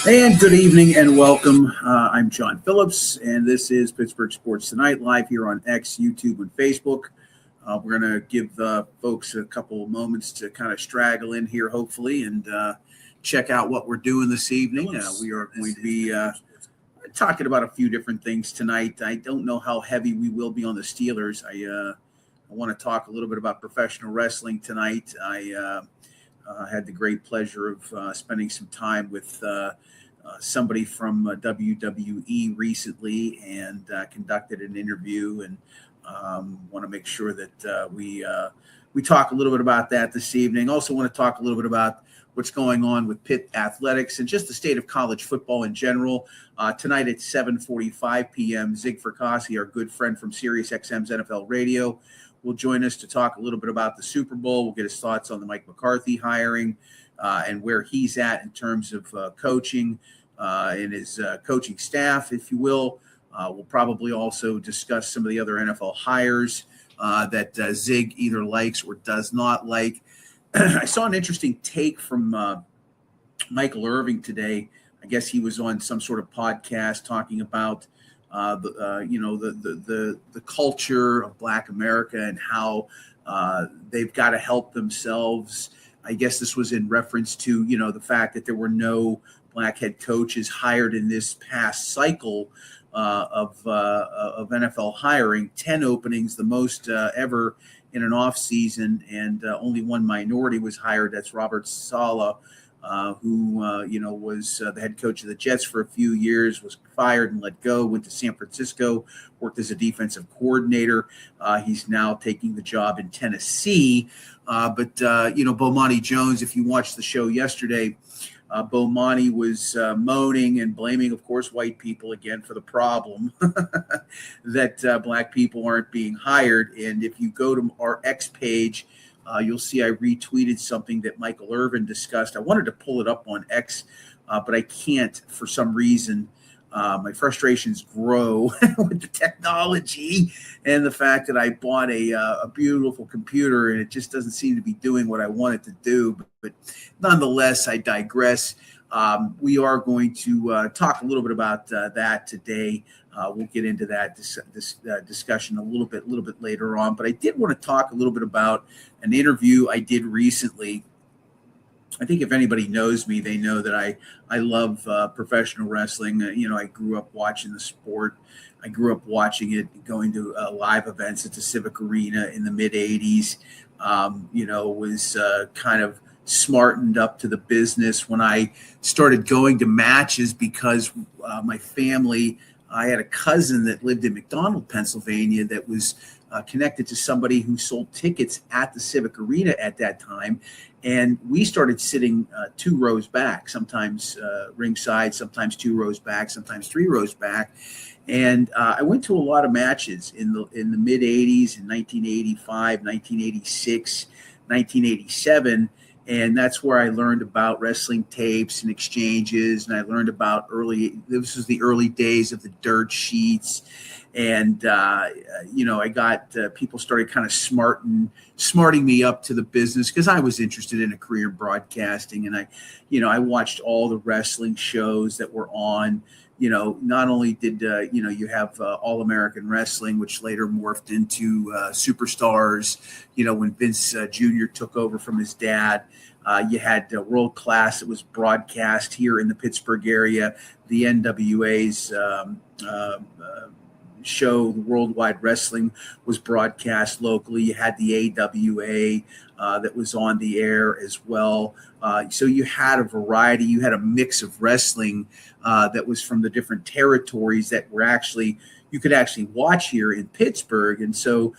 And good evening and welcome. I'm John Phillips, and this is Pittsburgh Sports Tonight, live here on X, YouTube, and Facebook. We're going to give folks a couple of moments to kind of straggle in here, hopefully, and check out what we're doing this evening. We are going to be talking about a few different things tonight. I don't know how heavy we will be on the Steelers. I want to talk a little bit about professional wrestling tonight. I had the great pleasure of spending some time with somebody from WWE recently and conducted an interview, and want to make sure that we talk a little bit about that this evening. Also want to talk a little bit about what's going on with Pitt athletics and just the state of college football in general. Tonight at 7:45 p.m., Zig Fracassi, our good friend from SiriusXM's NFL Radio, will join us to talk a little bit about the Super Bowl. We'll get his thoughts on the Mike McCarthy hiring and where he's at in terms of coaching and his coaching staff, if you will. We'll probably also discuss some of the other NFL hires that Zig either likes or does not like. I saw an interesting take from Michael Irvin today. I guess he was on some sort of podcast talking about the culture of Black America and how they've got to help themselves. I guess this was in reference to, the fact that there were no Black head coaches hired in this past cycle of NFL hiring. 10 openings, the most ever in an off season, and only one minority was hired. That's Robert Saleh, who was the head coach of the Jets for a few years, was fired and let go, went to San Francisco, worked as a defensive coordinator. He's now taking the job in Tennessee. But Bomani Jones, if you watched the show yesterday, Bomani was moaning and blaming, of course, white people again for the problem that Black people aren't being hired. And if you go to our X page, you'll see I retweeted something that Michael Irvin discussed. I wanted to pull it up on X, but I can't for some reason. My frustrations grow with the technology and the fact that I bought a beautiful computer and it just doesn't seem to be doing what I want it to do. But nonetheless, I digress. We are going to talk a little bit about that today. We'll get into that discussion a little bit later on. But I did want to talk a little bit about an interview I did recently. I think if anybody knows me, they know that I love professional wrestling. I grew up watching the sport. I grew up watching it, going to live events at the Civic Arena in the mid-'80s. Was kind of smartened up to the business when I started going to matches because my family, I had a cousin that lived in McDonald, Pennsylvania, that was connected to somebody who sold tickets at the Civic Arena at that time. And we started sitting 2 rows back, sometimes ringside, sometimes 2 rows back, sometimes 3 rows back. And I went to a lot of matches in the mid-'80s, in 1985, 1986, 1987. And that's where I learned about wrestling tapes and exchanges. And I learned about this was the early days of the dirt sheets. And, I got people started kind of smarting me up to the business because I was interested in a career in broadcasting. And I watched all the wrestling shows that were on. Not only did, you have All-American Wrestling, which later morphed into Superstars, when Vince Jr. took over from his dad. You had World Class that was broadcast here in the Pittsburgh area. The NWA's show, Worldwide Wrestling, was broadcast locally. You had the AWA that was on the air as well. So you had a variety. You had a mix of wrestling that was from the different territories that were you could actually watch here in Pittsburgh. And so,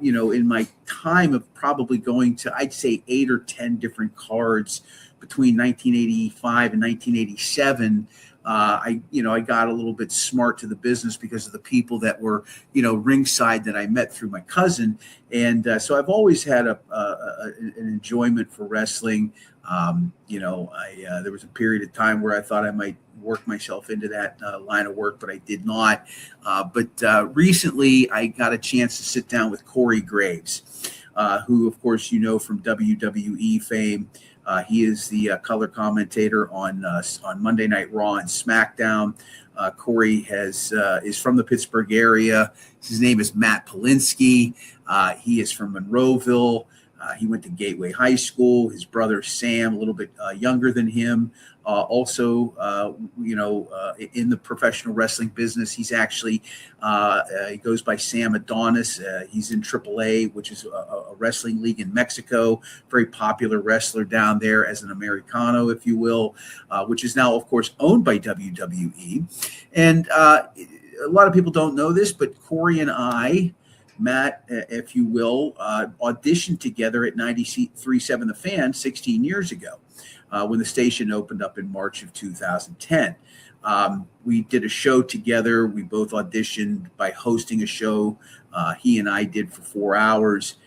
in my time of probably going to, I'd say 8 or 10 different cards between 1985 and 1987, I got a little bit smart to the business because of the people that were, ringside that I met through my cousin. And so I've always had an enjoyment for wrestling. There was a period of time where I thought I might work myself into that line of work, but I did not. But recently I got a chance to sit down with Corey Graves. who, of course, you know from WWE fame. He is the color commentator on Monday Night Raw and SmackDown. Corey is from the Pittsburgh area. His name is Matt Polinsky. He is from Monroeville. He went to Gateway High School. His brother Sam, a little bit younger than him, also, in the professional wrestling business. He's actually he goes by Sam Adonis. He's in AAA, which is a wrestling league in Mexico. Very popular wrestler down there as an Americano, if you will, which is now, of course, owned by WWE. And a lot of people don't know this, but Corey and I, Matt, if you will, auditioned together at 93.7 The Fan 16 years ago when the station opened up in March of 2010. We did a show together. We both auditioned by hosting a show. He and I did for 4 hours.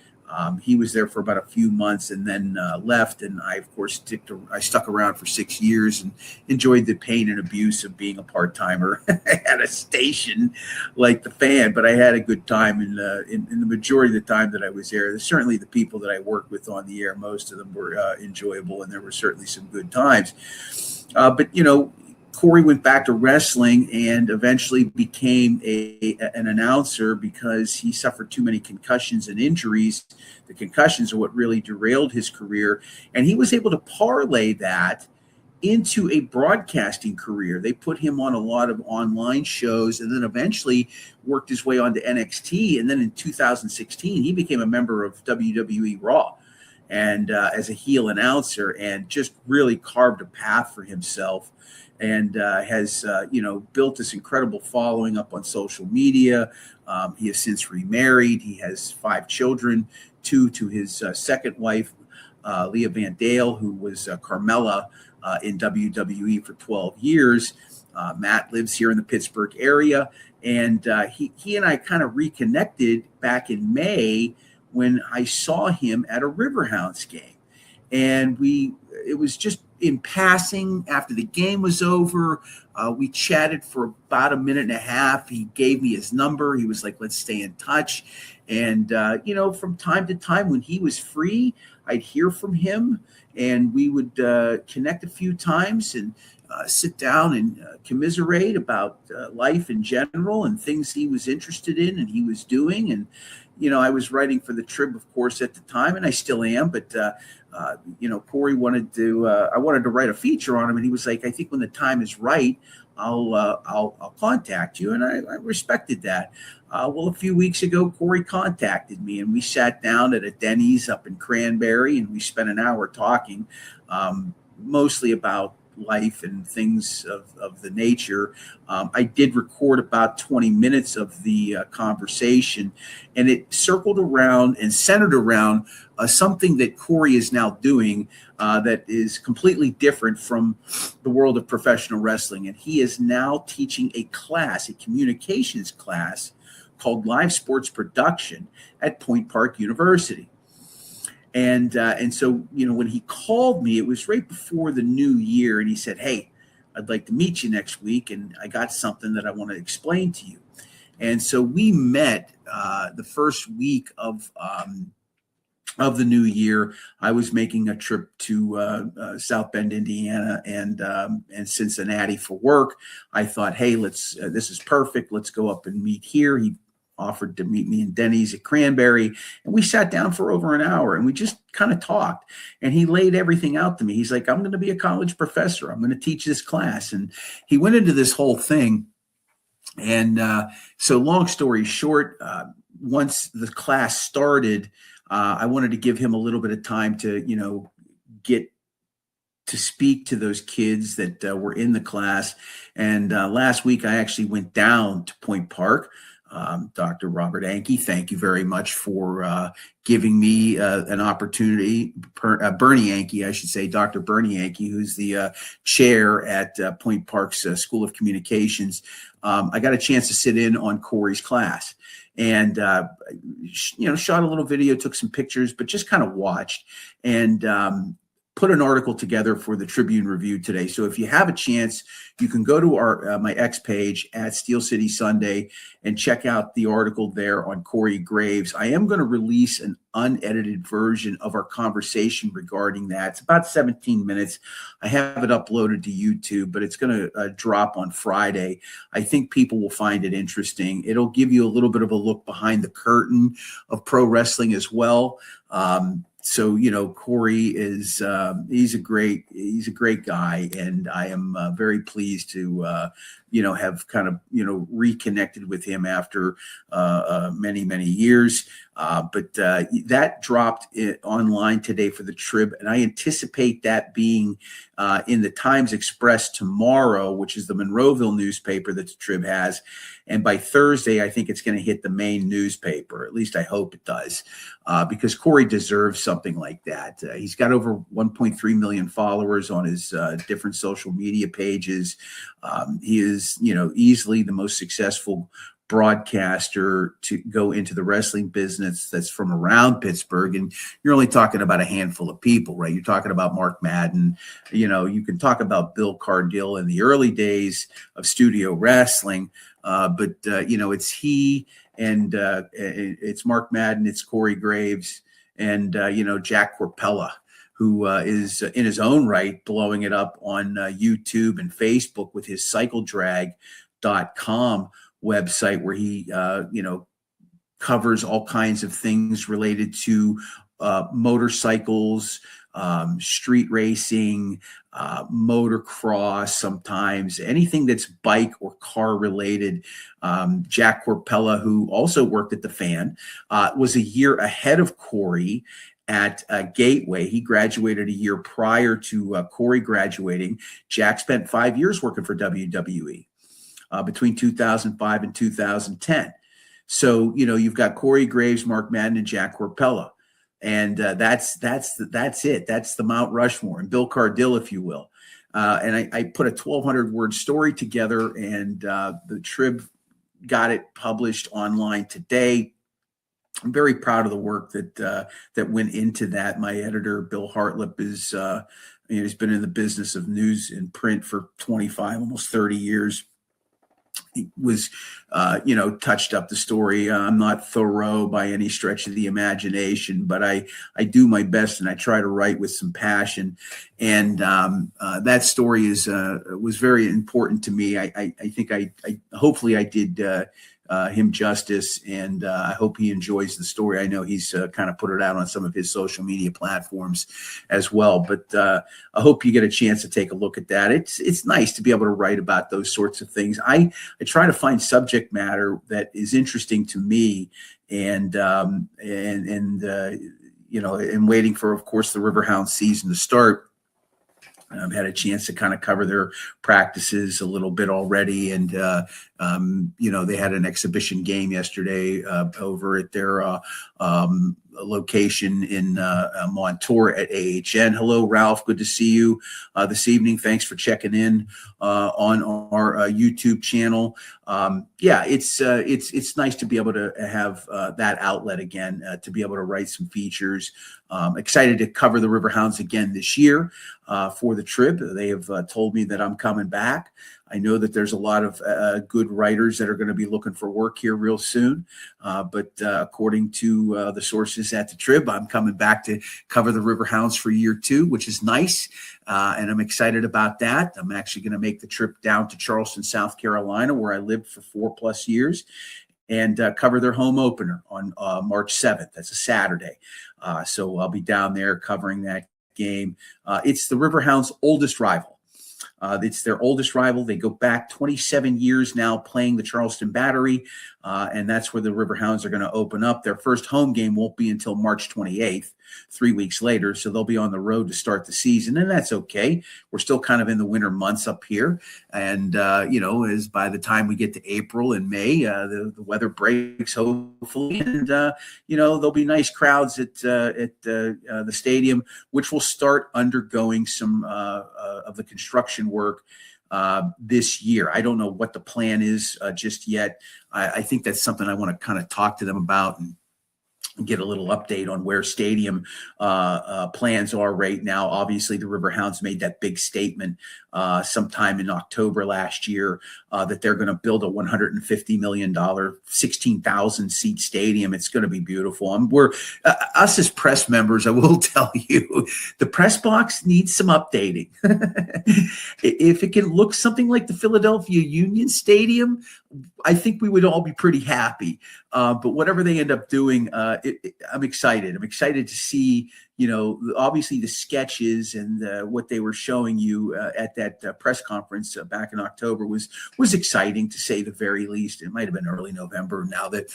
He was there for about a few months and then left. And I, of course, stuck around for 6 years and enjoyed the pain and abuse of being a part-timer at a station like The Fan. But I had a good time in the majority of the time that I was there. Certainly the people that I worked with on the air, most of them were enjoyable, and there were certainly some good times. But, Corey went back to wrestling and eventually became an announcer because he suffered too many concussions and injuries. The concussions are what really derailed his career. And he was able to parlay that into a broadcasting career. They put him on a lot of online shows and then eventually worked his way onto NXT. And then in 2016, he became a member of WWE Raw and as a heel announcer, and just really carved a path for himself. And has, built this incredible following up on social media. He has since remarried. He has 5 children, 2 to his second wife, Leah Van Dale, who was Carmella in WWE for 12 years. Matt lives here in the Pittsburgh area. And he and I kind of reconnected back in May when I saw him at a Riverhounds game. And it was just in passing after the game was over. We chatted for about a minute and a half. He gave me his number. He was like, let's stay in touch. And, from time to time when he was free, I'd hear from him and we would connect a few times and sit down and commiserate about life in general and things he was interested in and he was doing. And, I was writing for the Trib, of course, at the time, and I still am. But, Corey wanted I wanted to write a feature on him. And he was like, I think when the time is right, I'll contact you. And I respected that. Well, a few weeks ago, Corey contacted me and we sat down at a Denny's up in Cranberry and we spent an hour talking mostly about life and things of the nature. I did record about 20 minutes of the conversation, and it circled around and centered around something that Corey is now doing that is completely different from the world of professional wrestling. And he is now teaching a communications class called Live Sports Production at Point Park University. And so, when he called me, it was right before the new year. And he said, hey, I'd like to meet you next week. And I got something that I want to explain to you. And so we met the first week of the new year. I was making a trip to South Bend, Indiana and Cincinnati for work. I thought, hey, this is perfect. Let's go up and meet here. He offered to meet me in Denny's at Cranberry, and we sat down for over an hour and we just kind of talked, and he laid everything out to me. He's like, I'm going to be a college professor. I'm going to teach this class. And he went into this whole thing. And so long story short, once the class started, I wanted to give him a little bit of time to, get to speak to those kids that were in the class. And last week I actually went down to Point Park. Dr. Robert Anke, thank you very much for giving me an opportunity. Bernie Anke, I should say, Dr. Bernie Anke, who's the chair at Point Park's School of Communications. I got a chance to sit in on Corey's class and, shot a little video, took some pictures, but just kind of watched. And put an article together for the Tribune Review today. So if you have a chance, you can go to our my X page at Steel City Sunday and check out the article there on Corey Graves. I am going to release an unedited version of our conversation regarding that. It's about 17 minutes. I have it uploaded to YouTube, but it's going to drop on Friday. I think people will find it interesting. It'll give you a little bit of a look behind the curtain of pro wrestling as well. So, you know, Corey is he's a great guy, and I am very pleased to have kind of reconnected with him after many years. But that dropped online today for the Trib, and I anticipate that being in the Times Express tomorrow, which is the Monroeville newspaper that the Trib has. And by Thursday, I think it's going to hit the main newspaper. At least I hope it does, because Corey deserves something like that. He's got over 1.3 million followers on his different social media pages. He is, easily the most successful broadcaster to go into the wrestling business that's from around Pittsburgh. And you're only talking about a handful of people, right? You're talking about Mark Madden. You can talk about Bill Cardill in the early days of studio wrestling. But it's he and it's Mark Madden, it's Corey Graves, and, Jack Corpella, who is in his own right blowing it up on YouTube and Facebook with his CycleDrag.com website, where he, covers all kinds of things related to motorcycles, street racing, motocross, sometimes anything that's bike or car related. Jack Corpella, who also worked at the Fan, was a year ahead of Corey at Gateway. He graduated a year prior to Corey graduating. Jack spent 5 years working for WWE between 2005 and 2010. So, you've got Corey Graves, Mark Madden, and Jack Corpella. And that's it. That's the Mount Rushmore, and Bill Cardill, if you will. And I put a 1,200 word story together, and the Trib got it published online today. I'm very proud of the work that went into that. My editor, Bill Hartlip, is he's been in the business of news and print for 25, almost 30 years. He was, touched up the story. I'm not thorough by any stretch of the imagination, but I do my best, and I try to write with some passion. And that story was very important to me. I think hopefully I did him justice, and I hope he enjoys the story. I know he's kind of put it out on some of his social media platforms as well, but I hope you get a chance to take a look at that. It's nice to be able to write about those sorts of things. I try to find subject matter that is interesting to me, and waiting for, of course, the Riverhound season to start. I've had a chance to kind of cover their practices a little bit already. And, they had an exhibition game yesterday over at their location in Montour at AHN. Hello, Ralph. Good to see you this evening. Thanks for checking in on our YouTube channel. It's nice to be able to have that outlet again, to be able to write some features. Excited to cover the Riverhounds again this year for the Trib. They have told me that I'm coming back. I know that there's a lot of good writers that are going to be looking for work here real soon. But according to the sources at the Trib, I'm coming back to cover the Riverhounds for year 2, which is nice. And I'm excited about that. I'm actually going to make the trip down to Charleston, South Carolina, where I lived for 4+ years, and cover their home opener on March 7th. That's a Saturday. So I'll be down there covering that game. It's the Riverhounds' oldest rival. It's their oldest rival. They go back 27 years now playing the Charleston Battery, and that's where the Riverhounds are going to open up. Their first home game won't be until March 28th, 3 weeks later, so they'll be on the road to start the season, and that's okay. We're still kind of in the winter months up here, and, as by the time we get to April and May, the weather breaks, hopefully, and, there'll be nice crowds at the stadium, which will start undergoing some of the construction work this year. I don't know what the plan is just yet. I think that's something I want to kind of talk to them about and get a little update on where stadium plans are right now. Obviously, the Riverhounds made that big statement sometime in October last year that they're going to build a $150 million, 16,000 seat stadium. It's going to be beautiful. We're us as press members, I will tell you, the press box needs some updating. If it can look something like the Philadelphia Union Stadium, I think we would all be pretty happy. But whatever they end up doing, I'm excited. I'm excited to see, obviously the sketches and what they were showing you at that press conference back in October was exciting, to say the very least. It might have been early November now that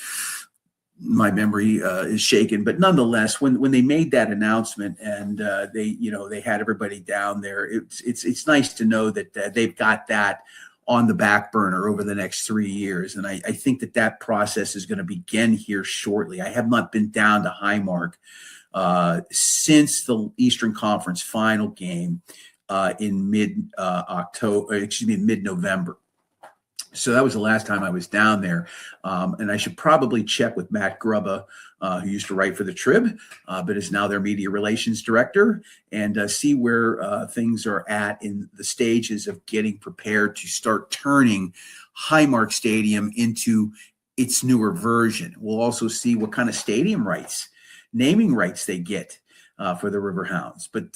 my memory is shaken, but nonetheless, when they made that announcement and they had everybody down there, it's nice to know that they've got that on the back burner over the next 3 years. And I think that process is going to begin here shortly. I have not been down to Highmark since the Eastern Conference final game in mid-November. So that was the last time I was down there. And I should probably check with Matt Grubba, who used to write for the Trib, but is now their media relations director, and see where things are at in the stages of getting prepared to start turning Highmark Stadium into its newer version. We'll also see what kind of stadium rights, naming rights they get for the Riverhounds. But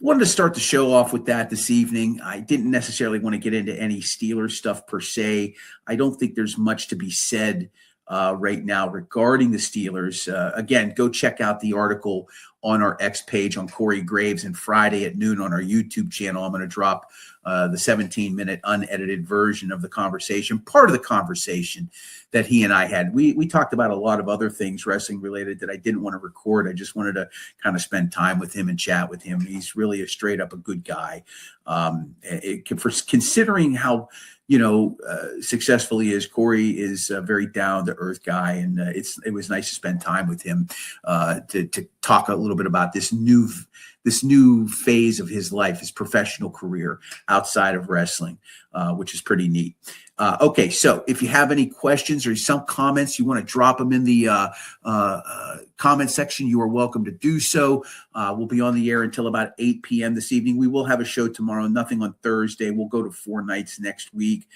wanted to start the show off with that this evening. I didn't necessarily want to get into any Steelers stuff per se. I don't think there's much to be said right now regarding the Steelers. Again, go check out the article on our X page on Corey Graves, and Friday at noon on our YouTube channel. I'm going to drop the 17-minute unedited version of the conversation, part of the conversation that he and I had. We talked about a lot of other things wrestling related that I didn't want to record. I just wanted to kind of spend time with him and chat with him. He's really a good guy. For considering how successful he is, Corey is a very down to earth guy, and it was nice to spend time with him to talk a little bit about this new phase of his life, his professional career outside of wrestling, which is pretty neat. Okay, so if you have any questions or some comments, you want to drop them in the comment section, you are welcome to do so. We'll be on the air until about 8 p.m. this evening. We will have a show tomorrow, nothing on Thursday. We'll go to 4 nights next week.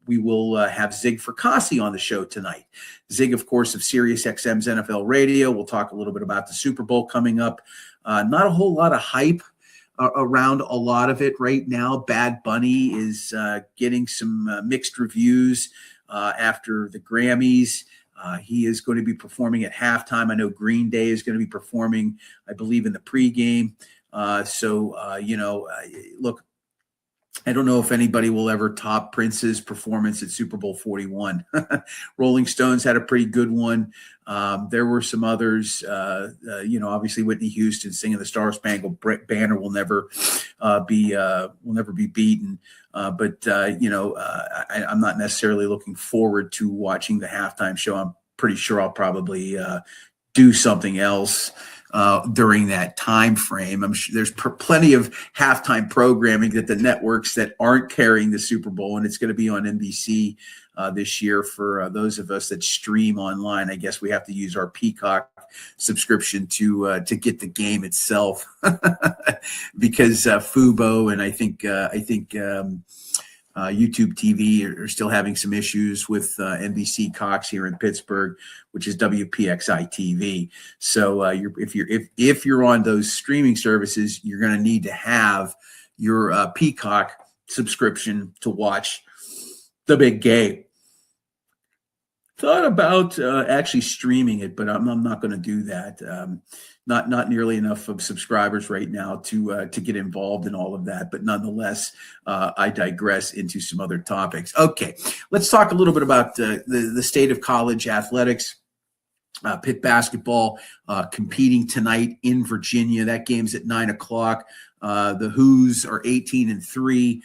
We will have Zig Fracassi on the show tonight. Zig, of course, of SiriusXM's NFL Radio. We'll talk a little bit about the Super Bowl coming up. Not a whole lot of hype around a lot of it right now. Bad Bunny is getting some mixed reviews after the Grammys. He is going to be performing at halftime. I know Green Day is going to be performing, I believe, in the pregame. Look, I don't know if anybody will ever top Prince's performance at Super Bowl 41. Rolling Stones had a pretty good one. There were some others, obviously Whitney Houston singing the Star Spangled Banner will never be beaten. But I'm not necessarily looking forward to watching the halftime show. I'm pretty sure I'll probably do something else during that time frame. I'm sure there's plenty of halftime programming that the networks that aren't carrying the Super Bowl, and it's going to be on NBC this year for those of us that stream online. I guess we have to use our Peacock subscription to get the game itself because Fubo and I think YouTube TV are still having some issues with NBC Cox here in Pittsburgh, which is WPXI TV. So if you're on those streaming services, you're going to need to have your Peacock subscription to watch the big game. Thought about actually streaming it, but I'm not going to do that. Not nearly enough of subscribers right now to get involved in all of that. But nonetheless, I digress into some other topics. Okay, let's talk a little bit about the state of college athletics. Pitt basketball competing tonight in Virginia. That game's at 9:00. The Who's are 18-3.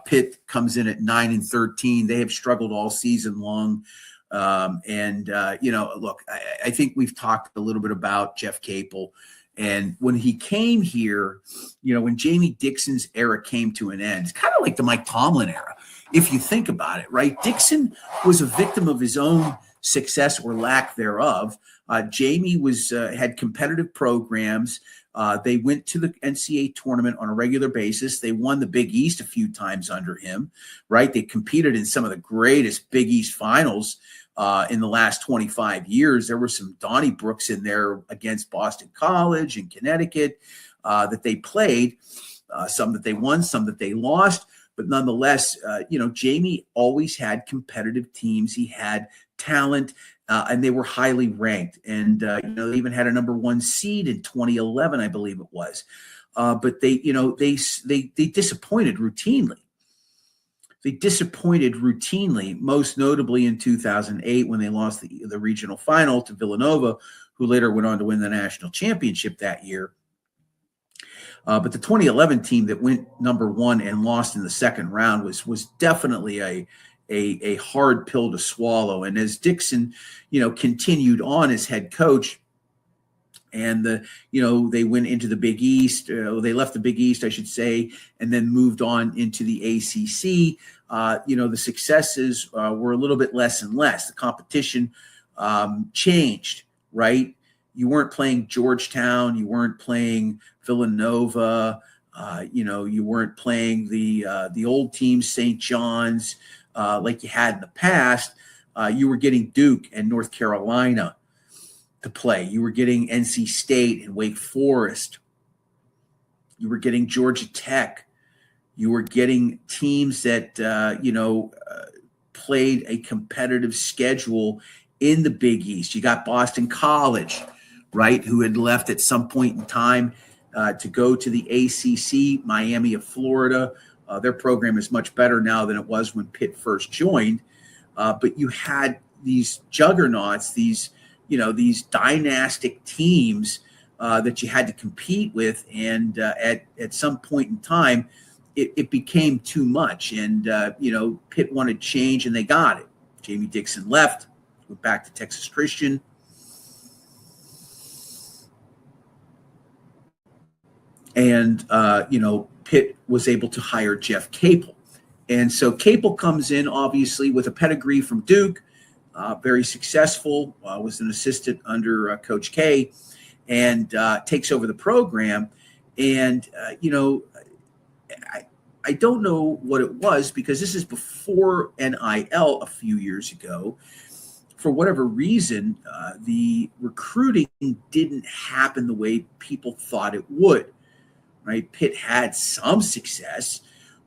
Pitt comes in at 9-13. They have struggled all season long. Look, I think we've talked a little bit about Jeff Capel, and when he came here, when Jamie Dixon's era came to an end, it's kind of like the Mike Tomlin era, if you think about it, right? Dixon was a victim of his own success or lack thereof. Jamie was had competitive programs. They went to the NCAA tournament on a regular basis. They won the Big East a few times under him, right? They competed in some of the greatest Big East finals in the last 25 years. There were some Donniebrooks in there against Boston College and Connecticut that they played, some that they won, some that they lost. But nonetheless, Jamie always had competitive teams. He had talent, and they were highly ranked. And, they even had a number 1 seed in 2011, I believe it was. But they disappointed routinely. They disappointed routinely, most notably in 2008 when they lost the regional final to Villanova, who later went on to win the national championship that year. But the 2011 team that went number 1 and lost in the second round was definitely a hard pill to swallow. And as Dixon, continued on as head coach, and they went into the Big East. They left the Big East, I should say, and then moved on into the ACC. The successes were a little bit less and less. The competition changed, right? You weren't playing Georgetown. You weren't playing Villanova. You weren't playing the old teams, St. John's, like you had in the past. You were getting Duke and North Carolina to play. You were getting NC State and Wake Forest. You were getting Georgia Tech. You were getting teams that, played a competitive schedule in the Big East. You got Boston College, right, who had left at some point in time to go to the ACC, Miami of Florida. Their program is much better now than it was when Pitt first joined. But you had these juggernauts, these dynastic teams that you had to compete with. And at some point in time, it became too much. And, Pitt wanted change, and they got it. Jamie Dixon left, went back to Texas Christian. And, Pitt was able to hire Jeff Capel. And so Capel comes in, obviously, with a pedigree from Duke, very successful, was an assistant under Coach K, and takes over the program. And, I don't know what it was, because this is before NIL a few years ago. For whatever reason, the recruiting didn't happen the way people thought it would. Right? Pitt had some success,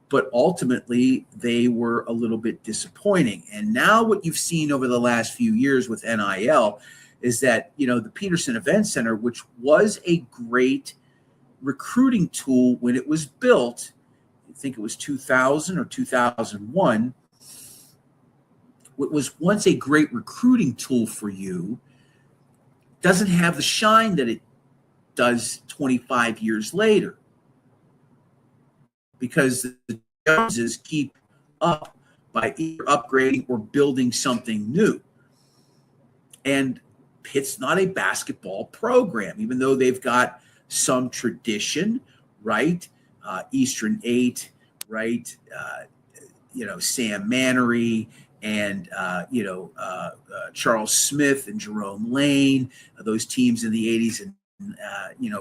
but ultimately they were a little bit disappointing. And now what you've seen over the last few years with NIL is that, the Peterson Event Center, which was a great recruiting tool when it was built, I think it was 2000 or 2001, what was once a great recruiting tool for you, doesn't have the shine that it does 25 years later, because the Joneses keep up by either upgrading or building something new. And Pitt's not a basketball program, even though they've got some tradition, right? Eastern 8, right? Sam Mannery and, Charles Smith and Jerome Lane, those teams in the 80s and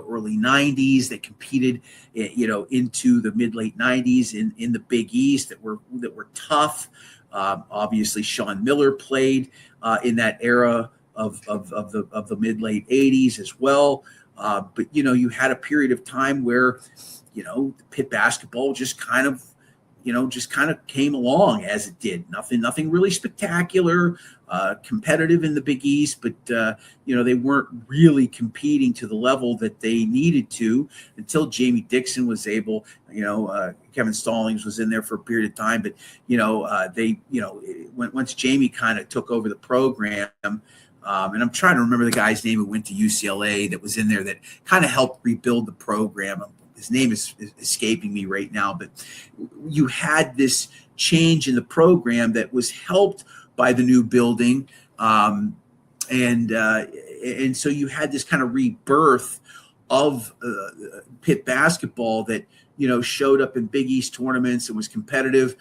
early 90s that competed, into the mid-late 90s in the Big East that were tough. Obviously, Sean Miller played in that era of the mid-late 80s as well. But you had a period of time where Pitt basketball just kind of came along as it did. Nothing really spectacular, competitive in the Big East, but they weren't really competing to the level that they needed to until Jamie Dixon was able. Kevin Stallings was in there for a period of time, but once Jamie kind of took over the program. And I'm trying to remember the guy's name who went to UCLA that was in there that kind of helped rebuild the program. His name is escaping me right now, but you had this change in the program that was helped by the new building. And so you had this kind of rebirth of Pitt basketball that, showed up in Big East tournaments and was competitive.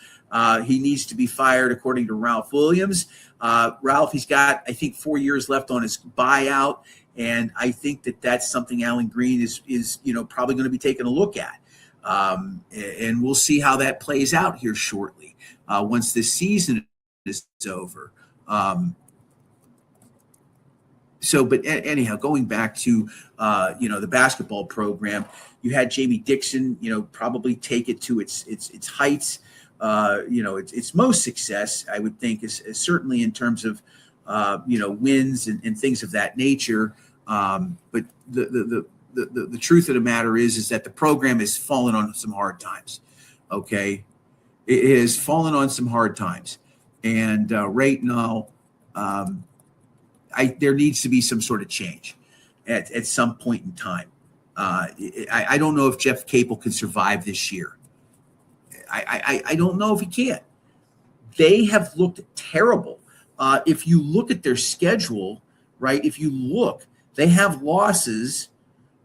He needs to be fired, according to Ralph Williams. Ralph, he's got, I think, 4 years left on his buyout, and I think that that's something Alan Green is probably going to be taking a look at. And we'll see how that plays out here shortly once this season is over. But anyhow, going back to, the basketball program, you had Jamie Dixon, probably take it to its heights. Its most success, I would think, is certainly in terms of, wins and things of that nature. But the truth of the matter is that the program has fallen on some hard times. Okay. It has fallen on some hard times. And right now, there needs to be some sort of change at some point in time. I don't know if Jeff Capel can survive this year. I don't know if he can. They have looked terrible. If you look at their schedule, right, they have losses.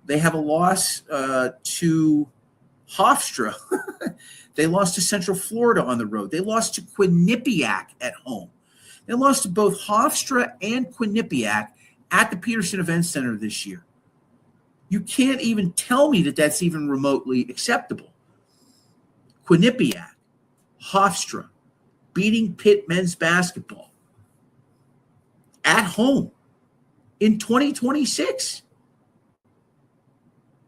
They have a loss to Hofstra. They lost to Central Florida on the road. They lost to Quinnipiac at home. They lost to both Hofstra and Quinnipiac at the Peterson Event Center this year. You can't even tell me that that's even remotely acceptable. Quinnipiac, Hofstra, beating Pitt men's basketball at home in 2026.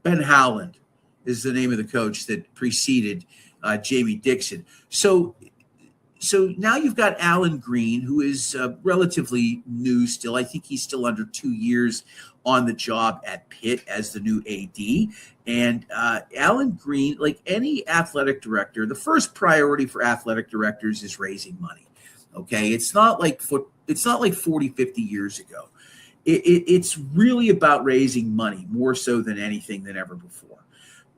Ben Howland is the name of the coach that preceded Jamie Dixon. So now you've got Alan Green, who is relatively new still. I think he's still under 2 years on the job at Pitt as the new AD. And Alan Green, like any athletic director, the first priority for athletic directors is raising money. Okay, it's not like 40, 50 years ago. It's really about raising money more so than anything than ever before.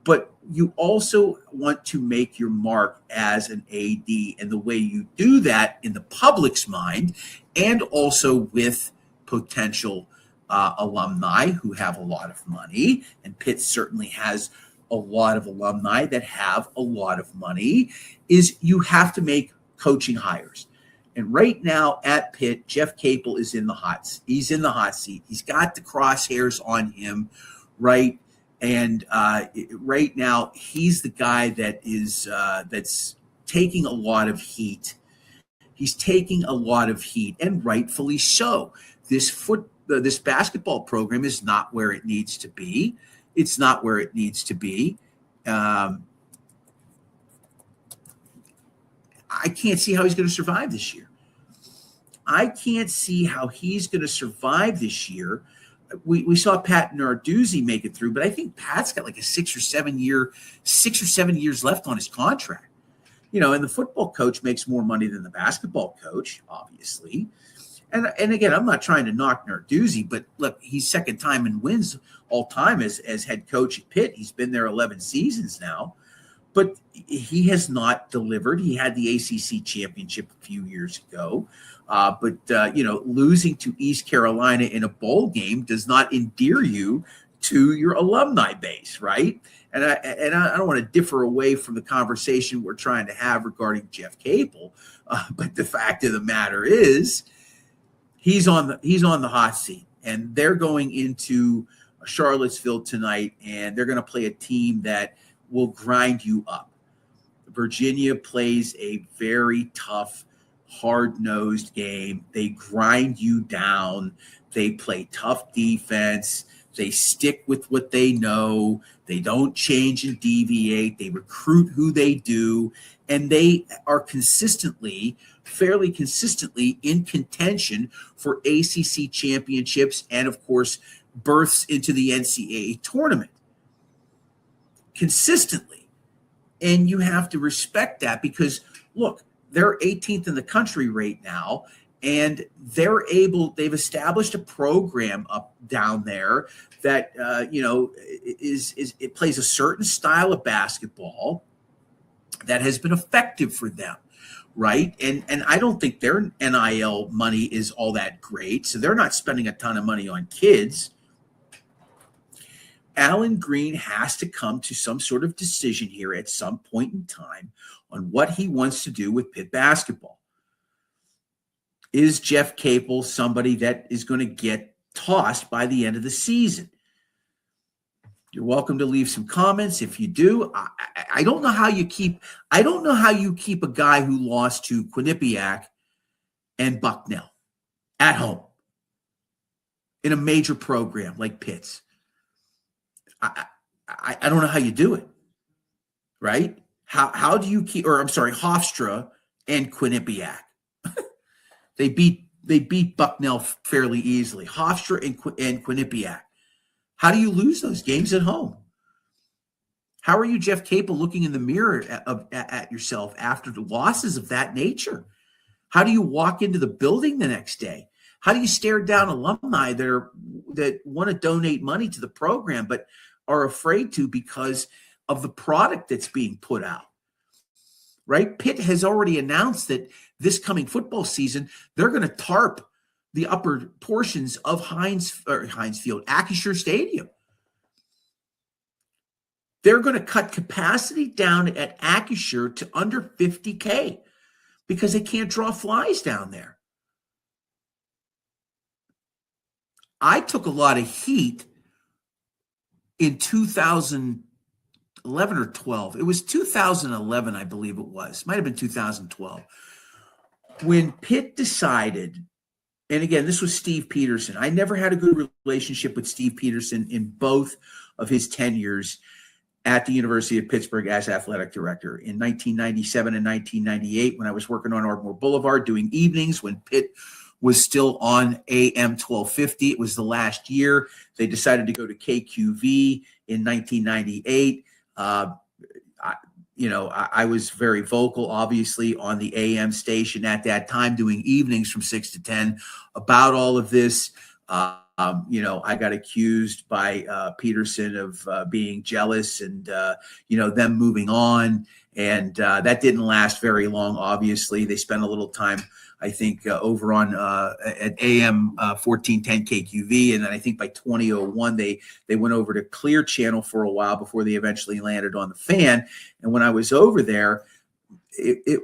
But you also want to make your mark as an AD, and the way you do that in the public's mind, and also with potential alumni who have a lot of money, and Pitt certainly has a lot of alumni that have a lot of money, is you have to make coaching hires. And right now at Pitt, Jeff Capel is in the hot seat. He's in the hot seat. He's got the crosshairs on him, right? And right now, he's the guy that is that's taking a lot of heat. He's taking a lot of heat, and rightfully so. This basketball program is not where it needs to be. It's not where it needs to be. I can't see how he's going to survive this year. We saw Pat Narduzzi make it through, but I think Pat's got like a 6 or 7 years left on his contract. And the football coach makes more money than the basketball coach, obviously. And again, I'm not trying to knock Narduzzi, but look, he's second time in wins all time as head coach at Pitt. He's been there 11 seasons now, but he has not delivered. He had the ACC championship a few years ago. But losing to East Carolina in a bowl game does not endear you to your alumni base, right? And I don't want to differ away from the conversation we're trying to have regarding Jeff Capel, but the fact of the matter is, he's on the hot seat, and they're going into Charlottesville tonight, and they're going to play a team that will grind you up. Virginia plays a very tough, hard-nosed game. They grind you down. They play tough defense. They stick with what they know. They don't change and deviate. They recruit who they do, and they are fairly consistently in contention for ACC championships and, of course, berths into the NCAA tournament. Consistently. And you have to respect that because, look, they're 18th in the country right now, and they've established a program up down there that it plays a certain style of basketball that has been effective for them, right? And I don't think their NIL money is all that great, so they're not spending a ton of money on kids. Alan Green has to come to some sort of decision here at some point in time on what he wants to do with Pitt basketball. Is Jeff Capel somebody that is going to get tossed by the end of the season? You're welcome to leave some comments. If you do, I don't know how you keep a guy who lost to Quinnipiac and Bucknell at home in a major program like Pitt's. I don't know how you do it, right? How do you keep, or I'm sorry, Hofstra and Quinnipiac? They beat Bucknell fairly easily. Hofstra and Quinnipiac. How do you lose those games at home? How are you, Jeff Capel, looking in the mirror at yourself after the losses of that nature? How do you walk into the building the next day? How do you stare down alumni that want to donate money to the program but are afraid to because of the product that's being put out? Right? Pitt has already announced that this coming football season, they're going to tarp the upper portions of Heinz Field, Acrisure Stadium. They're going to cut capacity down at Acrisure to under 50K because they can't draw flies down there. I took a lot of heat in 2011 or 12. It was 2011, I believe it was. Might have been 2012. When Pitt decided, and again, this was Steve Peterson. I never had a good relationship with Steve Peterson in both of his tenures at the University of Pittsburgh as athletic director. In 1997 and 1998, when I was working on Ardmore Boulevard doing evenings, when Pitt was still on AM 1250. It was the last year. They decided to go to KQV in 1998. I was very vocal, obviously, on the AM station at that time, doing evenings from 6 to 10 about all of this. I got accused by Peterson of being jealous and, them moving on. And that didn't last very long, obviously. They spent a little time, I think, over on at AM 1410 KQV. And then I think by 2001, they went over to Clear Channel for a while before they eventually landed on the Fan. And when I was over there,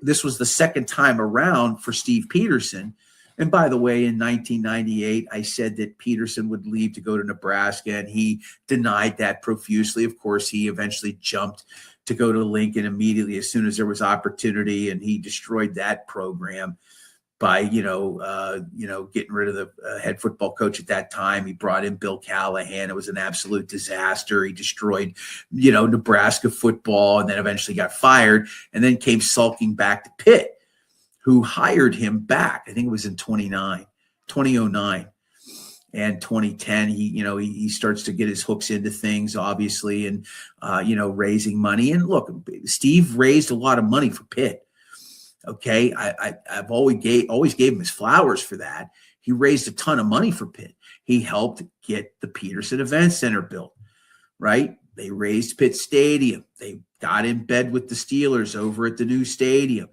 this was the second time around for Steve Peterson. And by the way, in 1998, I said that Peterson would leave to go to Nebraska, and he denied that profusely. Of course, he eventually jumped to go to Lincoln immediately as soon as there was opportunity, and he destroyed that program by, getting rid of the head football coach at that time. He brought in Bill Callahan. It was an absolute disaster. He destroyed, Nebraska football, and then eventually got fired, and then came sulking back to Pitt, who hired him back. I think it was in 2009 and 2010. He starts to get his hooks into things, obviously, and, raising money. And look, Steve raised a lot of money for Pitt. Okay. I've always gave him his flowers for that. He raised a ton of money for Pitt. He helped get the Peterson Event Center built, right? They raised Pitt Stadium. They got in bed with the Steelers over at the new stadium.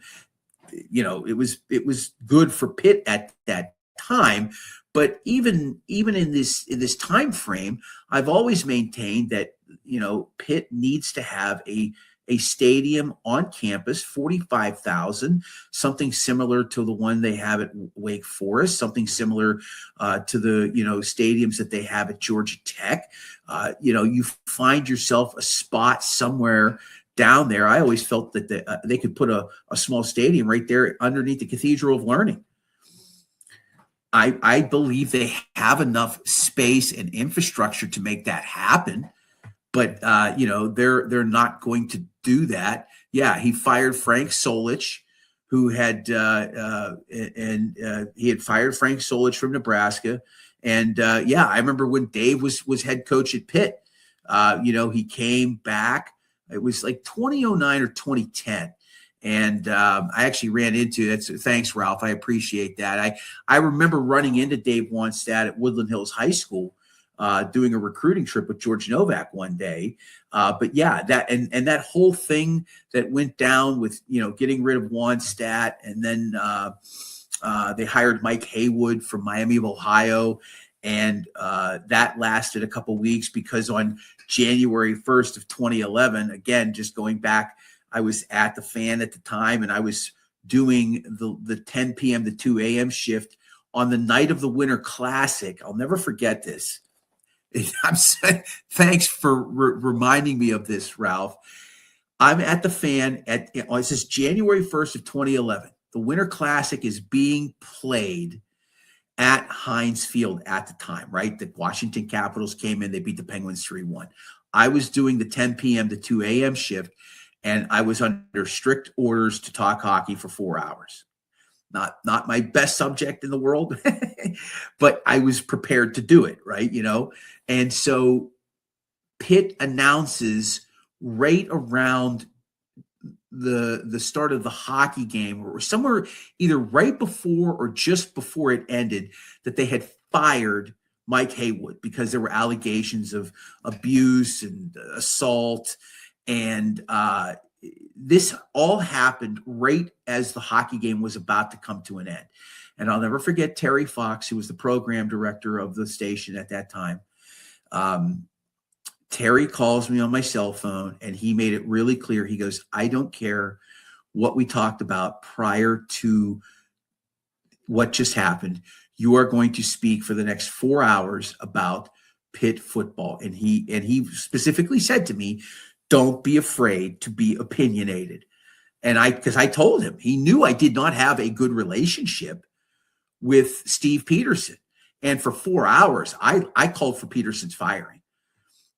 It was good for Pitt at that time, but even in this time frame, I've always maintained that Pitt needs to have a stadium on campus, 45,000, something similar to the one they have at Wake Forest, something similar to the stadiums that they have at Georgia Tech. You find yourself a spot somewhere down there. I always felt that they could put a small stadium right there underneath the Cathedral of Learning. I believe they have enough space and infrastructure to make that happen, but they're not going to do that. Yeah, he fired Frank Solich, who had he had fired Frank Solich from Nebraska, and I remember when Dave was head coach at Pitt. He came back. It was like 2009 or 2010. And I actually ran into that. So thanks, Ralph. I appreciate that. I remember running into Dave Wannstedt at Woodland Hills High School doing a recruiting trip with George Novak one day. But yeah, that and that whole thing that went down with, getting rid of Wannstedt, and then they hired Mike Haywood from Miami of Ohio. And that lasted a couple weeks because on January 1st of 2011. Again, just going back, I was at the Fan at the time, and I was doing the 10 p.m. to 2 a.m. shift on the night of the Winter Classic. I'll never forget this. Thanks for reminding me of this, Ralph. I'm at the Fan this is January 1st of 2011. The Winter Classic is being played at Heinz Field at the time, right? The Washington Capitals came in, they beat the Penguins 3-1. I was doing the 10 p.m. to 2 a.m. shift, and I was under strict orders to talk hockey for 4 hours. Not my best subject in the world, but I was prepared to do it, right? And so Pitt announces right around the start of the hockey game, or somewhere either right before or just before it ended, that they had fired Mike Haywood because there were allegations of abuse and assault. And this all happened right as the hockey game was about to come to an end. And I'll never forget Terry Fox, who was the program director of the station at that time. Terry calls me on my cell phone, and he made it really clear. He goes, I don't care what we talked about prior to what just happened. You are going to speak for the next 4 hours about Pitt football. And he specifically said to me, don't be afraid to be opinionated. And because I told him, he knew I did not have a good relationship with Steve Peterson. And for 4 hours, I called for Peterson's firing.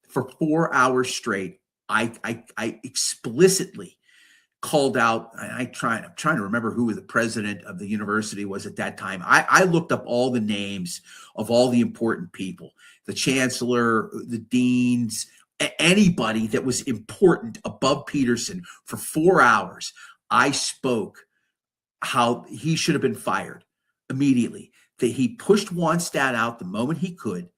For 4 hours straight, I explicitly called out. I'm trying to remember who the president of the university was at that time. I looked up all the names of all the important people, the chancellor, the deans, anybody that was important above Peterson. For 4 hours, I spoke how he should have been fired immediately, that he pushed Wannstedt out the moment he could,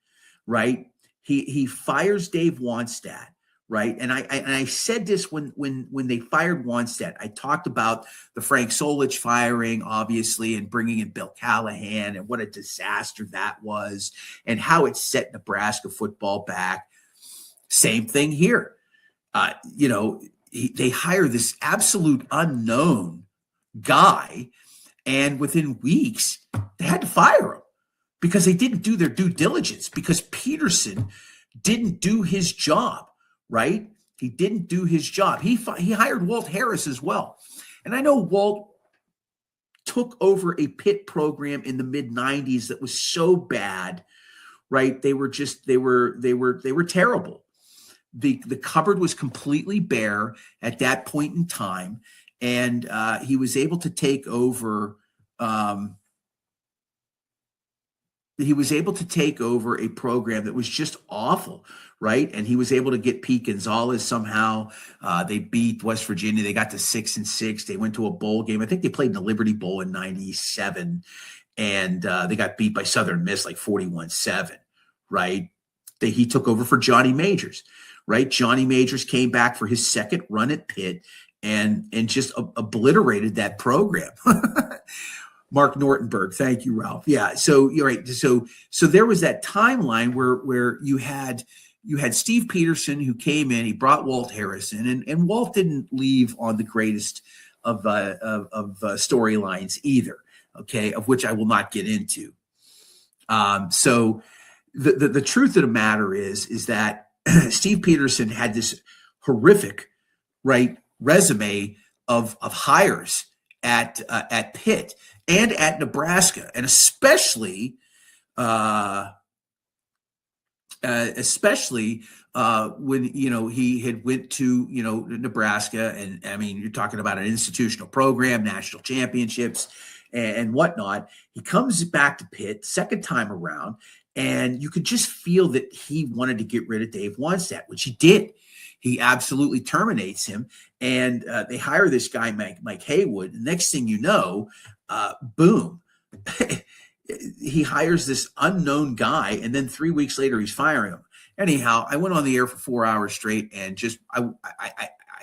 right? He fires Dave Wannstedt, right? And I said this when they fired Wannstedt. I talked about the Frank Solich firing, obviously, and bringing in Bill Callahan, and what a disaster that was, and how it set Nebraska football back. Same thing here. They hire this absolute unknown guy, and within weeks, they had to fire him because they didn't do their due diligence, because Peterson didn't do his job, right? He didn't do his job. He hired Walt Harris as well. And I know Walt took over a Pitt program in the mid-90s that was so bad, right? They were terrible. The cupboard was completely bare at that point in time, and he was able to take over a program that was just awful, right? And he was able to get Pete Gonzalez somehow. They beat West Virginia. They got to 6-6. They went to a bowl game. I think they played in the Liberty Bowl in 97, and they got beat by Southern Miss like 41-7, right? He took over for Johnny Majors, right? Johnny Majors came back for his second run at Pitt and just obliterated that program. Mark Nortenberg. Thank you, Ralph. Yeah. So you're right. So there was that timeline where you had Steve Peterson, who came in, he brought Walt Harris in, and Walt didn't leave on the greatest of storylines either. Okay. Of which I will not get into. So the truth of the matter is that Steve Peterson had this horrific, right, resume of hires at Pitt and at Nebraska, and especially when he had went to Nebraska, and I mean, you're talking about an institutional program, national championships, and whatnot. He comes back to Pitt second time around, and you could just feel that he wanted to get rid of Dave Wannstedt, which he did. He absolutely terminates him, and they hire this guy, Mike Haywood. Next thing you know, boom, he hires this unknown guy, and then 3 weeks later, he's firing him. Anyhow, I went on the air for 4 hours straight, and just I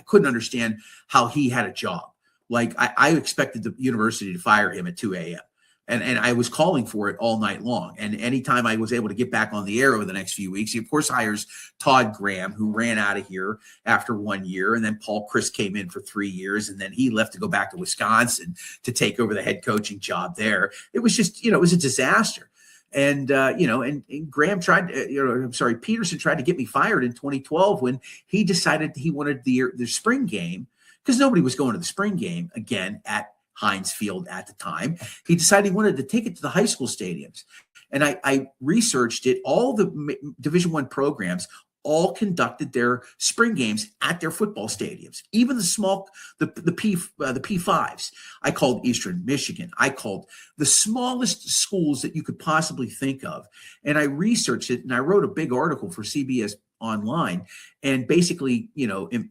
couldn't understand how he had a job. Like I expected the university to fire him at 2 a.m. And I was calling for it all night long. And anytime I was able to get back on the air over the next few weeks, he, of course, hires Todd Graham, who ran out of here after 1 year. And then Paul Chryst came in for 3 years. And then he left to go back to Wisconsin to take over the head coaching job there. It was just, it was a disaster. And, and Graham Peterson tried to get me fired in 2012 when he decided he wanted the spring game, because nobody was going to the spring game again at Heinz Field at the time. He decided he wanted to take it to the high school stadiums. And I researched it. All the Division I programs all conducted their spring games at their football stadiums, even the small, the P5s. I called Eastern Michigan. I called the smallest schools that you could possibly think of. And I researched it, and I wrote a big article for CBS Online. And basically, it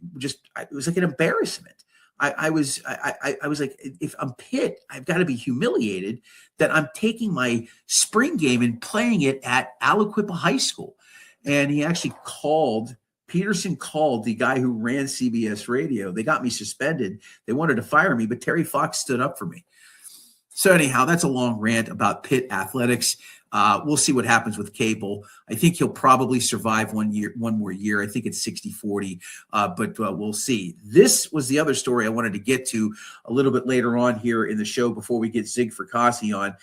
was like an embarrassment. I was like, if I'm Pitt, I've got to be humiliated that I'm taking my spring game and playing it at Aliquippa High School. And he actually Peterson called the guy who ran CBS Radio. They got me suspended. They wanted to fire me, but Terry Fox stood up for me. So anyhow, that's a long rant about Pitt athletics. We'll see what happens with Capel. I think he'll probably survive one more year. I think it's 60-40, but we'll see. This was the other story I wanted to get to a little bit later on here in the show before we get Zig Fracassi on.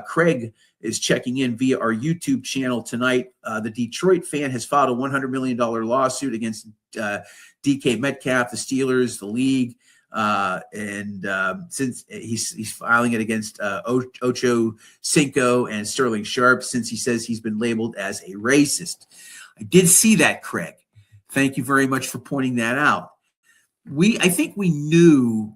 Craig is checking in via our YouTube channel tonight. The Detroit fan has filed a $100 million lawsuit against DK Metcalf, the Steelers, the league. Since he's filing it against Ocho Cinco and Sterling Sharp, since he says he's been labeled as a racist. I did see that, Craig. Thank you very much for pointing that out. I think we knew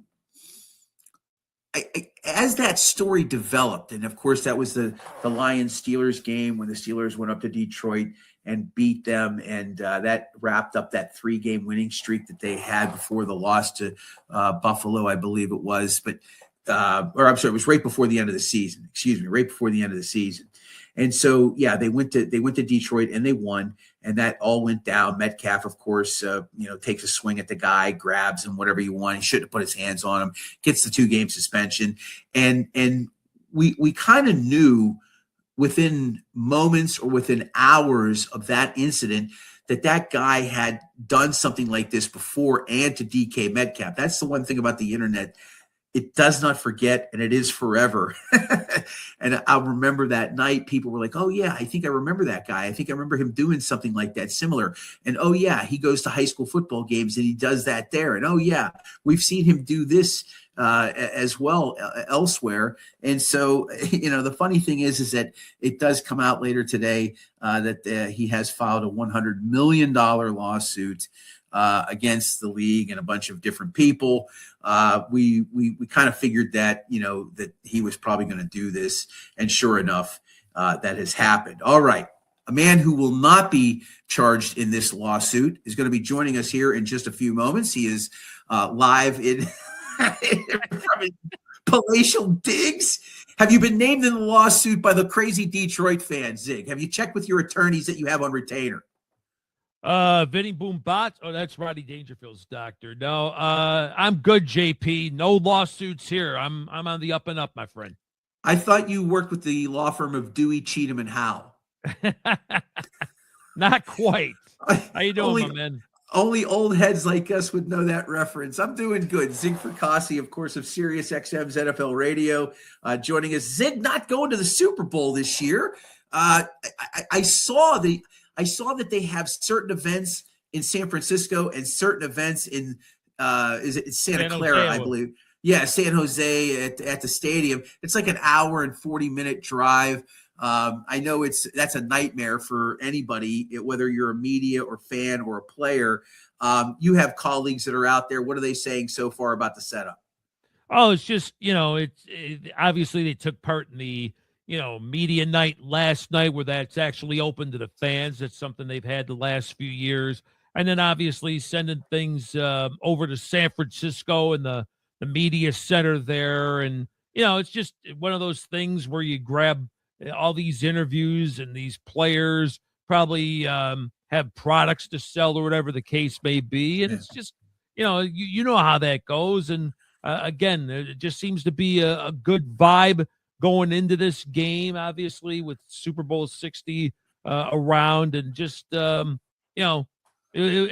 as that story developed, and of course that was the Lions-Steelers game when the Steelers went up to Detroit and beat them, and that wrapped up that 3-game winning streak that they had before the loss to Buffalo, I believe it was. But it was right before the end of the season. Excuse me, right before the end of the season. And so, yeah, they went to Detroit and they won, and that all went down. Metcalf, of course, takes a swing at the guy, grabs him, whatever you want. He shouldn't have put his hands on him. Gets the 2-game suspension, and we kind of knew within moments or within hours of that incident that guy had done something like this before, and to DK Metcalf. That's the one thing about the internet. It does not forget, and it is forever. And I'll remember that night, people were like, oh, yeah, I think I remember that guy. I think I remember him doing something like that, similar. And, oh, yeah, he goes to high school football games, and he does that there. And, oh, yeah, we've seen him do this as well elsewhere. And so, the funny thing is that it does come out later today that he has filed a $100 million lawsuit against the league and a bunch of different people. We kind of figured that, that he was probably going to do this. And sure enough, that has happened. All right. A man who will not be charged in this lawsuit is going to be joining us here in just a few moments. He is live in from his palatial digs. Have you been named in the lawsuit by the crazy Detroit fans, Zig? Have you checked with your attorneys that you have on retainer? Vinny Boombat. Oh, that's Rodney Dangerfield's doctor. No, I'm good, JP. No lawsuits here. I'm on the up and up, my friend. I thought you worked with the law firm of Dewey, Cheatham, and Howe. Not quite. How you doing, my man? Only old heads like us would know that reference. I'm doing good. Zig Fracassi, of course, of Sirius XM's NFL Radio, joining us. Zig not going to the Super Bowl this year. I saw that they have certain events in San Francisco and certain events in it's Santa Clara, I believe. Yeah, San Jose at the stadium. It's like an hour and 40-minute drive. I know that's a nightmare for anybody, whether you're a media or fan or a player. You have colleagues that are out there. What are they saying so far about the setup? Oh, it's just, obviously they took part in the, media night last night where that's actually open to the fans. That's something they've had the last few years. And then obviously sending things over to San Francisco and the media center there. And, it's just one of those things where you grab all these interviews and these players probably have products to sell or whatever the case may be. And it's just, you know how that goes. And again, it just seems to be a good vibe going into this game, obviously with Super Bowl 60 around, and just it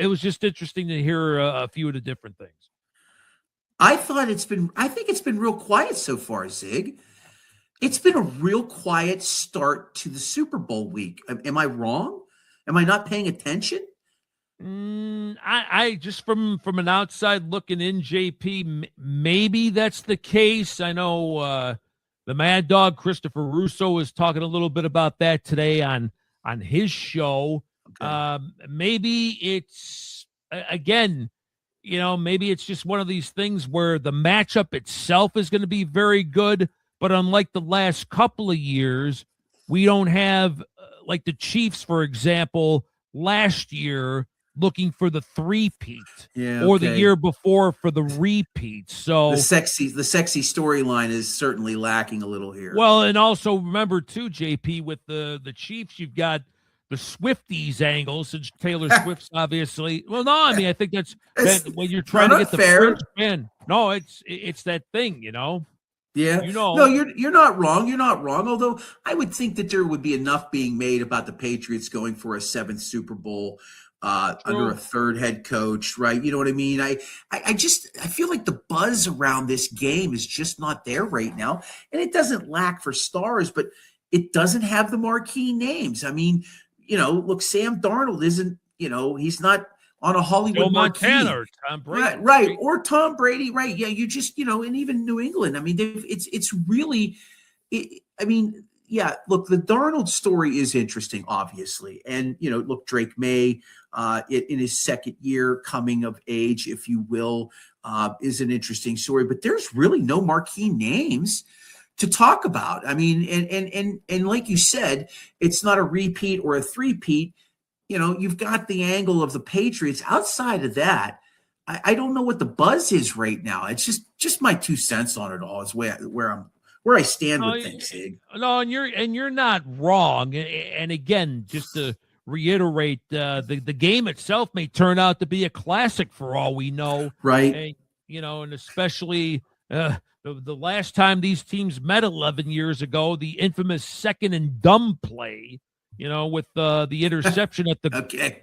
was just interesting to hear a few of the different things. I think it's been real quiet so far, Zig. It's been a real quiet start to the Super Bowl week. Am I wrong? Am I not paying attention? I just from an outside looking in, JP, maybe that's the case. I know the Mad Dog Christopher Russo was talking a little bit about that today on his show. Okay. Maybe it's again, maybe it's just one of these things where the matchup itself is going to be very good, but unlike the last couple of years, we don't have like the Chiefs, for example, last year looking for the three-peat, or the year before for the repeat. So the sexy storyline is certainly lacking a little here. Well, and also remember too, JP, with the Chiefs, you've got the Swifties angle, since Taylor Swift's obviously. Well, no, I mean I think that's when you're trying to get the French fan. No, it's that thing, Yeah. No, you're not wrong. You're not wrong. Although I would think that there would be enough being made about the Patriots going for a 7th Super Bowl under a third head coach, right? You know what I mean? I feel like the buzz around this game is just not there right now. And it doesn't lack for stars, but it doesn't have the marquee names. I mean, look, Sam Darnold isn't, he's not on a Hollywood marquee. Montana or Tom Brady. Right. Or Tom Brady, right. Yeah, you just, and even New England. I mean, it's really, yeah, look, the Darnold story is interesting, obviously. And, look, Drake May, in his second year coming of age, if you will, is an interesting story. But there's really no marquee names to talk about. I mean, and like you said, it's not a repeat or a three-peat. You've got the angle of the Patriots. Outside of that, I don't know what the buzz is right now. It's just my 2 cents on it all is where I stand with things, Sig. No, and you're not wrong. And again, just to reiterate, the game itself may turn out to be a classic for all we know. Right. And especially the last time these teams met 11 years ago, the infamous second and dumb play, with the interception at the okay.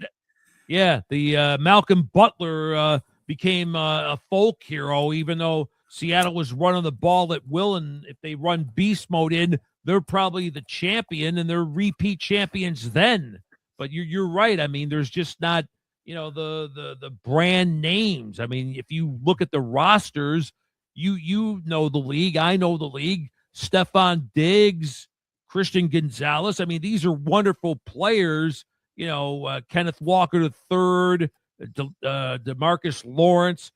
Yeah, the Malcolm Butler became a folk hero, even though Seattle was running the ball at will, and if they run beast mode in, they're probably the champion, and they're repeat champions then. But you're right. I mean, there's just not, the brand names. I mean, if you look at the rosters, you know the league. I know the league. Stephon Diggs, Christian Gonzalez. I mean, these are wonderful players. Kenneth Walker III, DeMarcus Lawrence.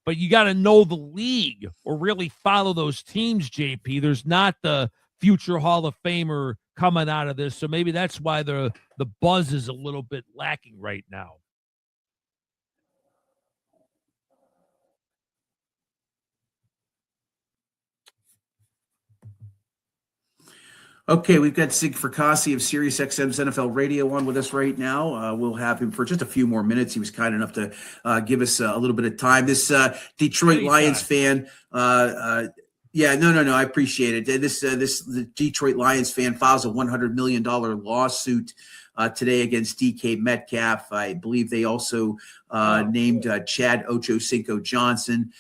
But you got to know the league or really follow those teams, JP. There's not the future Hall of Famer coming out of this. So maybe that's why the buzz is a little bit lacking right now. Okay, we've got Sig Fracassi of SiriusXM's NFL Radio on with us right now. We'll have him for just a few more minutes. He was kind enough to give us a little bit of time. This Detroit Lions fan, I appreciate it. The Detroit Lions fan files a $100 million lawsuit today against DK Metcalf. I believe they also named Chad Ochocinco Johnson.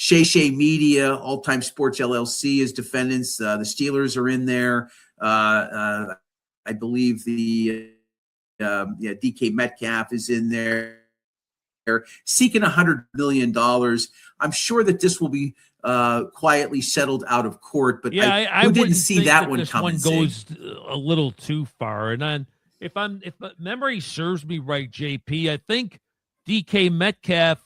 Shay Media, All Time Sports LLC is defendants. The Steelers are in there. I believe the DK Metcalf is in there. They're seeking $100 million. I'm sure that this will be quietly settled out of court, but I didn't see that one coming. This one goes a little too far. And then if memory serves me right, JP, I think DK Metcalf,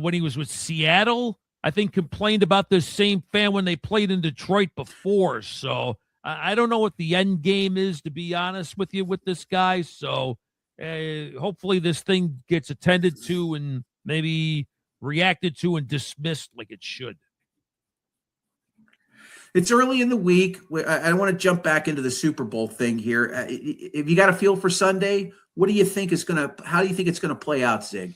when he was with Seattle, I think complained about this same fan when they played in Detroit before. So I don't know what the end game is, to be honest with you, with this guy. So hopefully this thing gets attended to and maybe reacted to and dismissed like it should. It's early in the week. I want to jump back into the Super Bowl thing here. If you got a feel for Sunday, how do you think it's going to play out, Zig?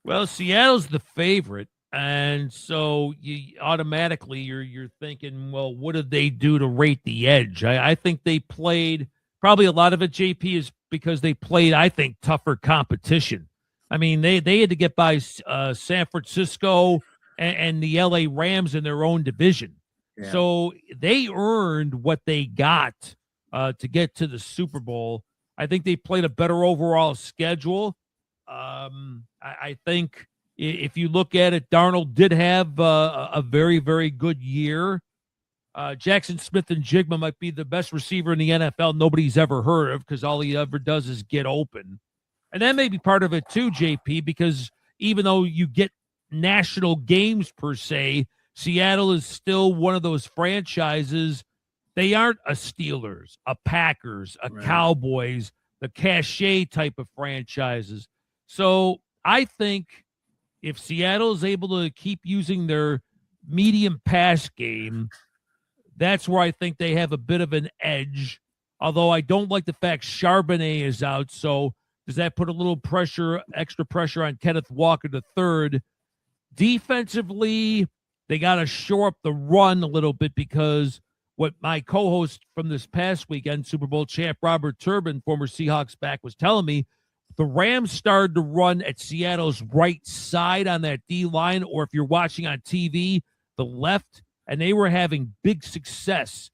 Well, Seattle's the favorite. And so you automatically you're thinking, well, what did they do to rate the edge? I think they played probably a lot of it, JP, is because they played, I think, tougher competition. I mean, they had to get by San Francisco and the LA Rams in their own division. Yeah. So they earned what they got to get to the Super Bowl. I think they played a better overall schedule. I think if you look at it, Darnold did have a very, very good year. Jackson Smith and Jigma might be the best receiver in the NFL nobody's ever heard of because all he ever does is get open. And that may be part of it too, JP, because even though you get national games per se, Seattle is still one of those franchises. They aren't a Steelers, a Packers, a Cowboys, the cachet type of franchises. So I think if Seattle is able to keep using their medium pass game, that's where I think they have a bit of an edge. Although I don't like the fact Charbonnet is out. So does that put a little pressure, extra pressure on Kenneth Walker III? Defensively, they got to shore up the run a little bit because what my co-host from this past weekend, Super Bowl champ Robert Turbin, former Seahawks back, was telling me, the Rams started to run at Seattle's right side on that D-line, or if you're watching on TV, the left, and they were having big success.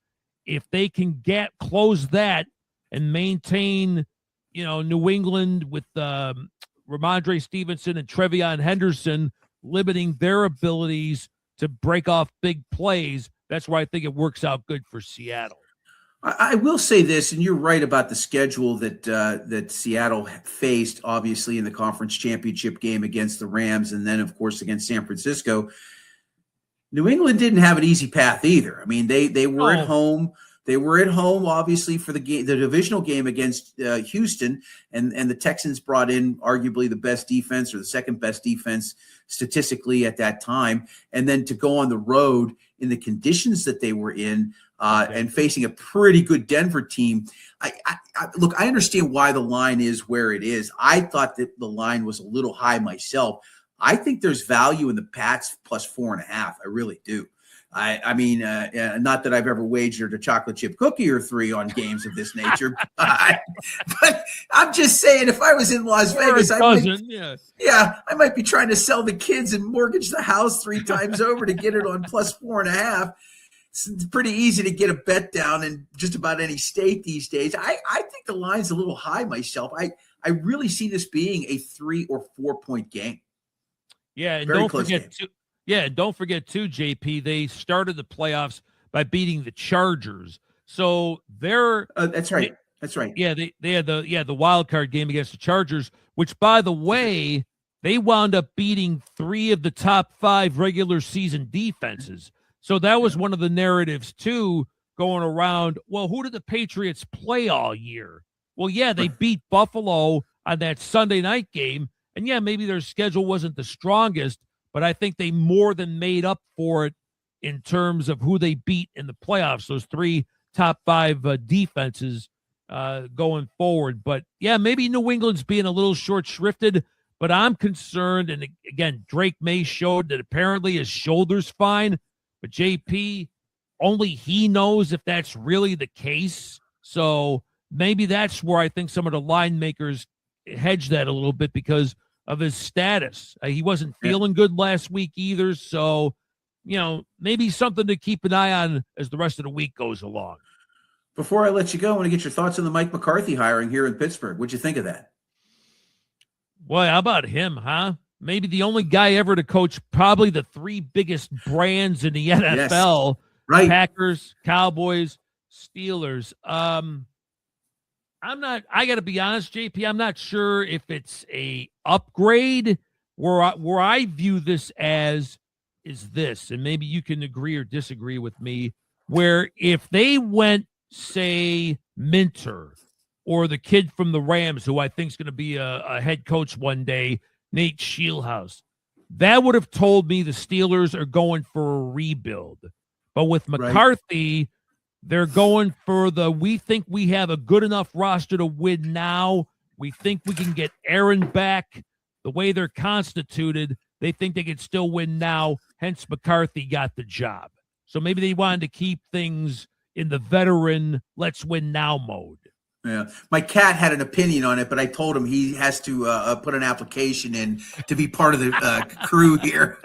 If they can close that and maintain, New England with Ramondre Stevenson and Trevion Henderson limiting their abilities to break off big plays, that's why I think it works out good for Seattle. I will say this, and you're right about the schedule that Seattle faced, obviously, in the conference championship game against the Rams, and then, of course, against San Francisco. New England didn't have an easy path either. I mean, they were at home. They were at home, obviously, for the divisional game against Houston, and the Texans brought in arguably the best defense or the second best defense statistically at that time. And then to go on the road in the conditions that they were in and facing a pretty good Denver team. Look, I understand why the line is where it is. I thought that the line was a little high myself. I think there's value in the Pats plus 4.5. I really do. I mean, not that I've ever wagered a chocolate chip cookie or 3 on games of this nature, but I'm just saying, if I was in Las Vegas, I might be trying to sell the kids and mortgage the house 3 times over to get it on plus 4.5. It's pretty easy to get a bet down in just about any state these days. I think the line's a little high myself. I really see this being a 3 or 4 point game. Yeah, and don't forget too, JP, they started the playoffs by beating the Chargers. So they're that's right. That's right. Yeah, they had the wild card game against the Chargers, which, by the way, they wound up beating 3 of the top 5 regular season defenses. So that was one of the narratives too going around. Well, who did the Patriots play all year? Well, yeah, they beat Buffalo on that Sunday night game. And yeah, maybe their schedule wasn't the strongest, but I think they more than made up for it in terms of who they beat in the playoffs, those 3 top 5 defenses going forward. But yeah, maybe New England's being a little short shrifted, but I'm concerned. And again, Drake May showed that apparently his shoulder's fine, but JP, only he knows if that's really the case. So maybe that's where I think some of the line makers hedge that a little bit because of his status. He wasn't feeling good last week either. So, maybe something to keep an eye on as the rest of the week goes along. Before I let you go, I want to get your thoughts on the Mike McCarthy hiring here in Pittsburgh. What'd you think of that? Boy, how about him, huh? Maybe the only guy ever to coach probably the 3 biggest brands in the NFL. Yes. Right. Packers, Cowboys, Steelers. I got to be honest, JP, I'm not sure if it's a upgrade. Where I view this as is this, and maybe you can agree or disagree with me, where if they went, say, Minter or the kid from the Rams, who I think is going to be a head coach one day, Nate Scheelhaus, that would have told me the Steelers are going for a rebuild. But with McCarthy, they're going for we think we have a good enough roster to win now. We think we can get Aaron back. The way they're constituted, they think they can still win now. Hence, McCarthy got the job. So maybe they wanted to keep things in the veteran, let's win now mode. Yeah, my cat had an opinion on it, but I told him he has to put an application in to be part of the crew here.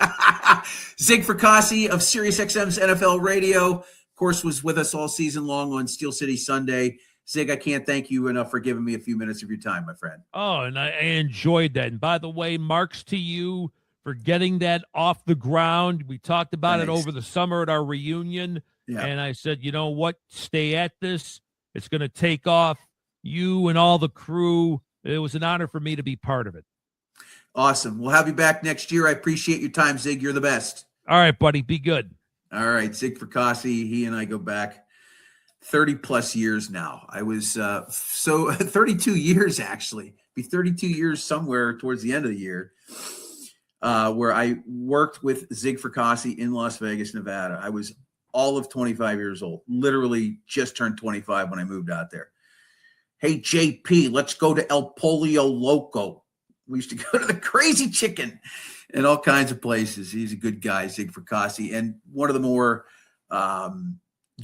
Zig Fracassi of SiriusXM's NFL Radio, of course, was with us all season long on Steel City Sunday. Zig, I can't thank you enough for giving me a few minutes of your time, my friend. Oh, and I enjoyed that. And by the way, marks to you for getting that off the ground. We talked about it over the summer at our reunion. Yeah. And I said, you know what? Stay at this. It's going to take off. You and all the crew. It was an honor for me to be part of it. Awesome. We'll have you back next year. I appreciate your time, Zig. You're the best. All right, buddy. Be good. All right. Zig Fracassi, he and I go back 30 plus years now. I was 32 years, actually. Be 32 years somewhere towards the end of the year, where I worked with Zig Fracassi in Las Vegas, Nevada. I was all of 25 years old, literally just turned 25 when I moved out there. Hey, JP, let's go to El Pollo Loco. We used to go to the Crazy Chicken and all kinds of places. He's a good guy, Zig Fracassi, and one of the more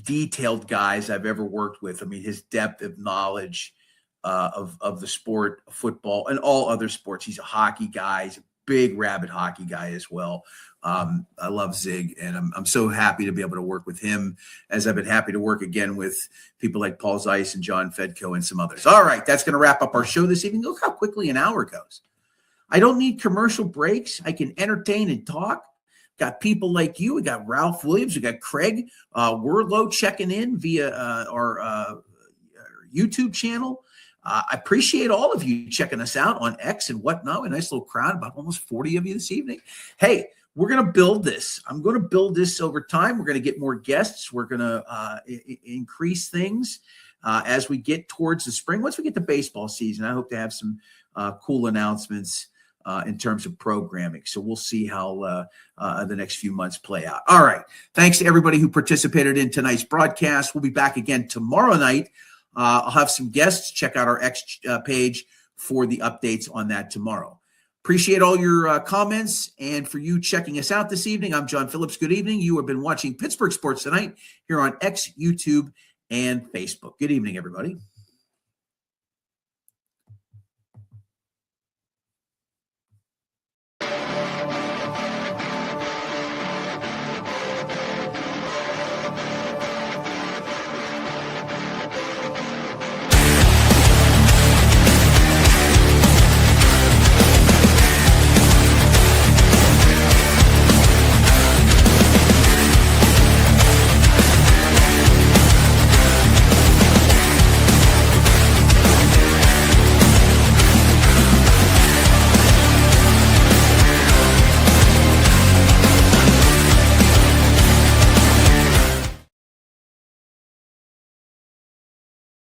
detailed guys I've ever worked with. I mean, his depth of knowledge of the sport of football and all other sports. He's a hockey guy. He's a big rabid hockey guy as well. I love Zig, and I'm so happy to be able to work with him, as I've been happy to work again with people like Paul Zeiss and John Fedko and some others. All right, that's going to wrap up our show this evening. Look how quickly an hour goes. I don't need commercial breaks. I can entertain and talk. Got people like you. We got Ralph Williams. We got Craig Werlow checking in via our YouTube channel. I appreciate all of you checking us out on X and whatnot. A nice little crowd, about almost 40 of you this evening. Hey, we're going to build this. I'm going to build this over time. We're going to get more guests. We're going to increase things as we get towards the spring. Once we get to baseball season, I hope to have some cool announcements in terms of programming. So we'll see how the next few months play out. All right. Thanks to everybody who participated in tonight's broadcast. We'll be back again tomorrow night. I'll have some guests. Check out our X page for the updates on that tomorrow. Appreciate all your comments, and for you checking us out this evening. I'm John Phillips. Good evening. You have been watching Pittsburgh Sports Tonight here on X, YouTube, and Facebook. Good evening, everybody.